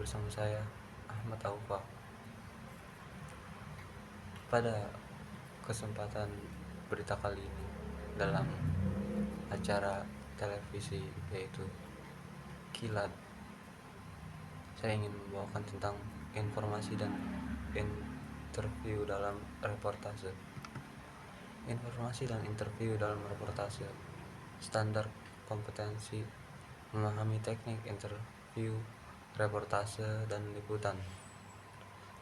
bersama saya Ahmad Aufa. Pada kesempatan berita kali ini dalam acara televisi yaitu Kilat, saya ingin membawakan tentang informasi dan interview dalam reportase. Informasi dan interview dalam reportase. Standar kompetensi memahami teknik interview, reportase, dan liputan,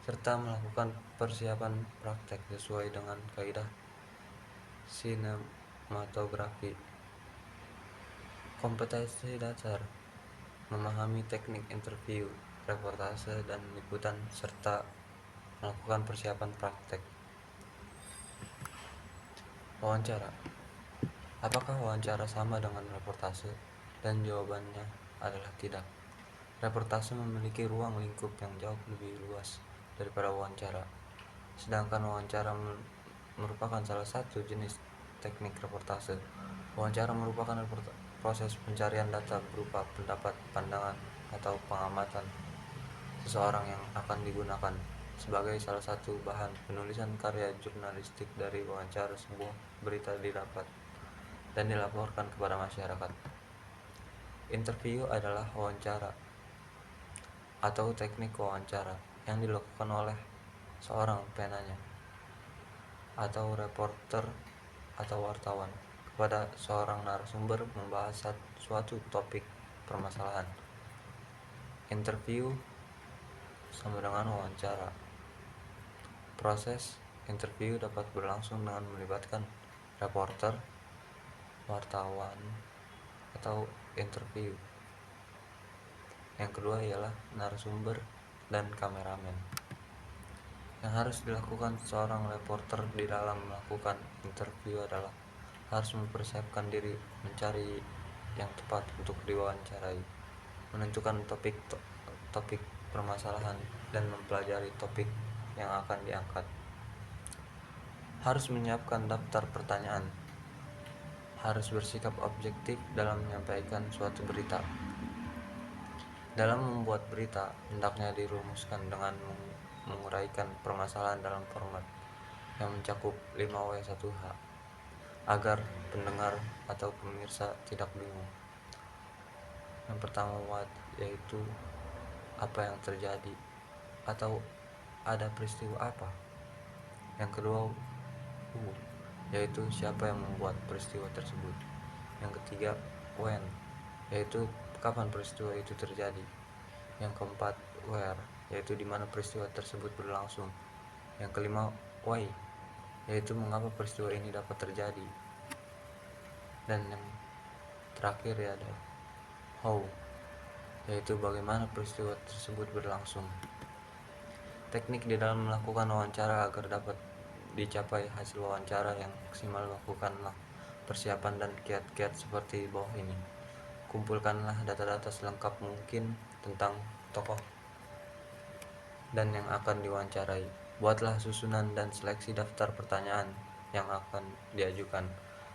serta melakukan persiapan praktek sesuai dengan kaidah sinematografi. Kompetensi dasar memahami teknik interview, reportase, dan liputan, serta melakukan persiapan praktek. Wawancara. Apakah wawancara sama dengan reportase? Dan jawabannya adalah tidak. Reportase memiliki ruang lingkup yang jauh lebih luas daripada wawancara, sedangkan wawancara merupakan salah satu jenis teknik reportase. Wawancara merupakan proses pencarian data berupa pendapat, pandangan, atau pengamatan seseorang yang akan digunakan sebagai salah satu bahan penulisan karya jurnalistik. Dari wawancara, sebuah berita didapat dan dilaporkan kepada masyarakat. Interview adalah wawancara atau teknik wawancara yang dilakukan oleh seorang penanya atau reporter atau wartawan kepada seorang narasumber membahas suatu topik permasalahan. Interview sama dengan wawancara. Proses interview dapat berlangsung dengan melibatkan reporter, wartawan, atau interview. Yang kedua ialah narasumber dan kameramen. Yang harus dilakukan seorang reporter di dalam melakukan interview adalah harus mempersiapkan diri, mencari yang tepat untuk diwawancarai, menentukan topik permasalahan, dan mempelajari topik yang akan diangkat. Harus menyiapkan daftar pertanyaan. Harus bersikap objektif dalam menyampaikan suatu berita. Dalam membuat berita, hendaknya dirumuskan dengan menguraikan permasalahan dalam format yang mencakup 5W1H agar pendengar atau pemirsa tidak bingung. Yang pertama, what, yaitu apa yang terjadi atau ada peristiwa apa. Yang kedua, who, yaitu siapa yang membuat peristiwa tersebut. Yang ketiga, when, yaitu kapan peristiwa itu terjadi. Yang keempat, where, yaitu di mana peristiwa tersebut berlangsung. Yang kelima, why, yaitu mengapa peristiwa ini dapat terjadi. Dan yang terakhir ya ada how, yaitu bagaimana peristiwa tersebut berlangsung. Teknik di dalam melakukan wawancara. Agar dapat dicapai hasil wawancara yang maksimal, lakukanlah persiapan dan kiat-kiat seperti bawah ini. Kumpulkanlah data-data selengkap mungkin tentang tokoh dan yang akan diwawancarai. Buatlah susunan dan seleksi daftar pertanyaan yang akan diajukan.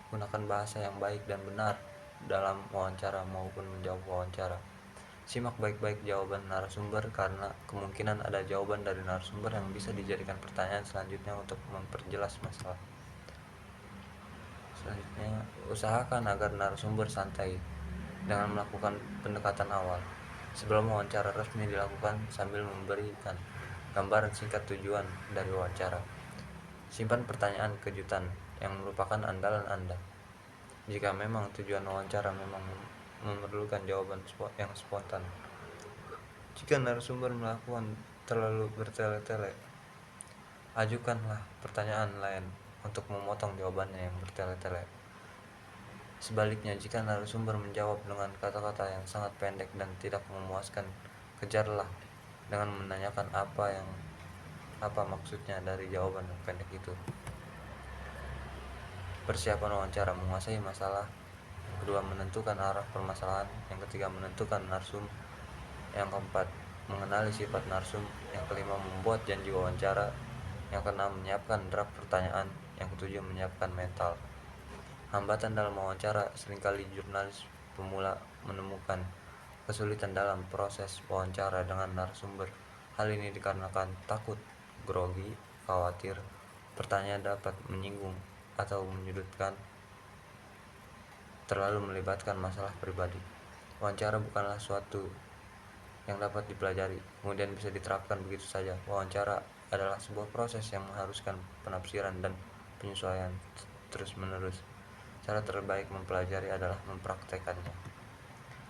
Gunakan bahasa yang baik dan benar dalam wawancara maupun menjawab wawancara. Simak baik-baik jawaban narasumber, karena kemungkinan ada jawaban dari narasumber yang bisa dijadikan pertanyaan selanjutnya untuk memperjelas masalah. Selanjutnya, usahakan agar narasumber santai dengan melakukan pendekatan awal sebelum wawancara resmi dilakukan, sambil memberikan gambaran singkat tujuan dari wawancara. Simpan pertanyaan kejutan yang merupakan andalan Anda. Jika memang tujuan wawancara memang memerlukan jawaban yang spontan. Jika narasumber melakukan terlalu bertele-tele, ajukanlah pertanyaan lain untuk memotong jawabannya yang bertele-tele. Sebaliknya, jika narasumber menjawab dengan kata-kata yang sangat pendek dan tidak memuaskan, kejarlah dengan menanyakan apa maksudnya dari jawaban yang pendek itu. Persiapan wawancara. Menguasai masalah. Yang kedua, menentukan arah permasalahan. Yang ketiga, menentukan narsum. Yang keempat, mengenali sifat narsum. Yang kelima, membuat janji wawancara. Yang keenam, menyiapkan draft pertanyaan. Yang ketujuh, menyiapkan mental. Hambatan dalam wawancara. Seringkali jurnalis pemula menemukan kesulitan dalam proses wawancara dengan narasumber. Hal ini dikarenakan takut, grogi, khawatir pertanyaan dapat menyinggung atau menyudutkan, terlalu melibatkan masalah pribadi. Wawancara bukanlah suatu yang dapat dipelajari, kemudian bisa diterapkan begitu saja. Wawancara adalah sebuah proses yang mengharuskan penafsiran dan penyesuaian terus-menerus. Cara terbaik mempelajari adalah mempraktekannya.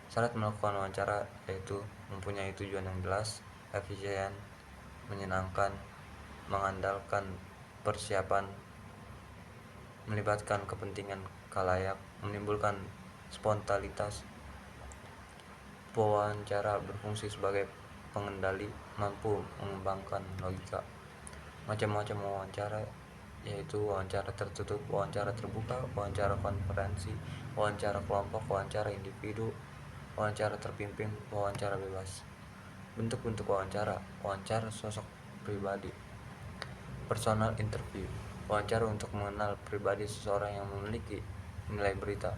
Syarat melakukan wawancara yaitu mempunyai tujuan yang jelas, efisien, menyenangkan, mengandalkan persiapan, melibatkan kepentingan khalayak, menimbulkan spontanitas. Pewawancara berfungsi sebagai pengendali, mampu mengembangkan logika. Macam-macam wawancara yaitu wawancara tertutup, wawancara terbuka, wawancara konferensi, wawancara kelompok, wawancara individu, wawancara terpimpin, wawancara bebas. Bentuk-bentuk wawancara: wawancara sosok pribadi, personal interview, wawancara untuk mengenal pribadi seseorang yang memiliki nilai berita.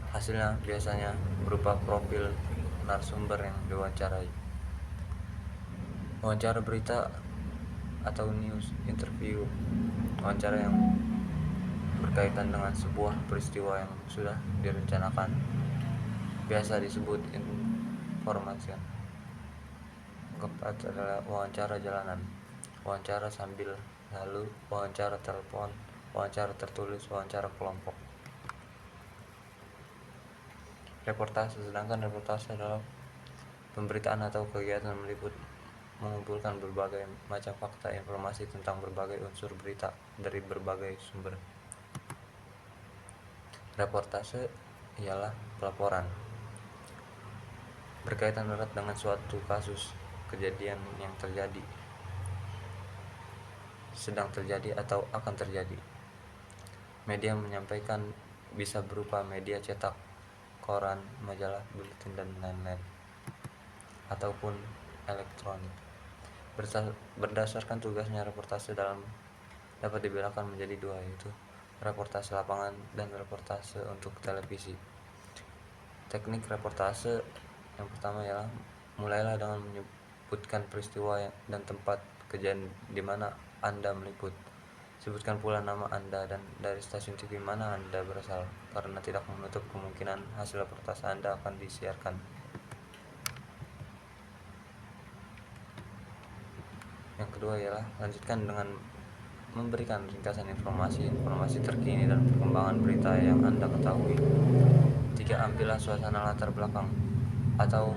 Hasilnya biasanya berupa profil narasumber yang diwawancarai. Wawancara berita atau news interview, wawancara yang berkaitan dengan sebuah peristiwa yang sudah direncanakan, biasa disebut informasi. Keempat adalah wawancara jalanan, wawancara sambil lalu, wawancara telepon, wawancara tertulis, wawancara kelompok. Reportase. Sedangkan reportase adalah pemberitaan atau kegiatan meliput, mengumpulkan berbagai macam fakta informasi tentang berbagai unsur berita dari berbagai sumber. Reportase ialah pelaporan berkaitan erat dengan suatu kasus, kejadian yang terjadi, sedang terjadi atau akan terjadi. Media menyampaikan bisa berupa media cetak, koran, majalah, buletin, dan lain-lain, ataupun elektronik. Berdasarkan tugasnya, reportase dapat dibedakan menjadi dua, yaitu reportase lapangan dan reportase untuk televisi. Teknik reportase yang pertama ialah mulailah dengan menyebutkan peristiwa dan tempat kejadian di mana Anda meliput. Sebutkan pula nama Anda dan dari stasiun TV mana Anda berasal, karena tidak menutup kemungkinan hasil reportase Anda akan disiarkan. Yang kedua ialah lanjutkan dengan memberikan ringkasan informasi terkini dan perkembangan berita yang Anda ketahui. 3. Ambillah suasana latar belakang atau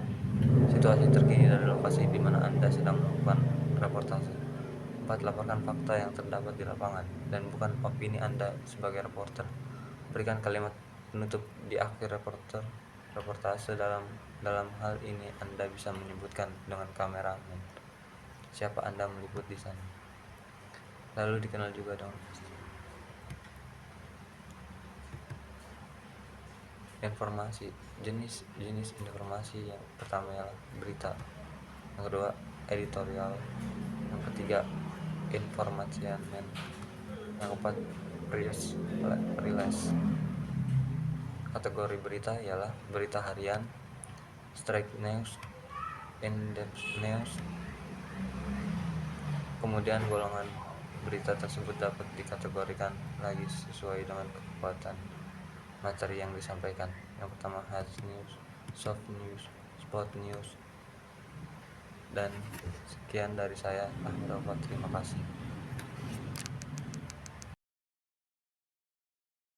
situasi terkini dari lokasi di mana Anda sedang melakukan reportase. 4. Laporkan fakta yang terdapat di lapangan dan bukan opini Anda sebagai reporter. Berikan kalimat penutup di akhir reportase. Dalam hal ini Anda bisa menyebutkan dengan kameramen siapa Anda meliput di sana. Lalu dikenal juga dengan informasi. Jenis informasi yang pertama ialah berita, yang kedua editorial, yang ketiga informasianen, yang keempat release. Kategori berita ialah berita harian, straight news, in-depth news. Kemudian golongan berita tersebut dapat dikategorikan lagi sesuai dengan kekuatan materi yang disampaikan. Yang pertama hard news, soft news, spot news. Dan sekian dari saya, Ahmad Alfa, terima kasih.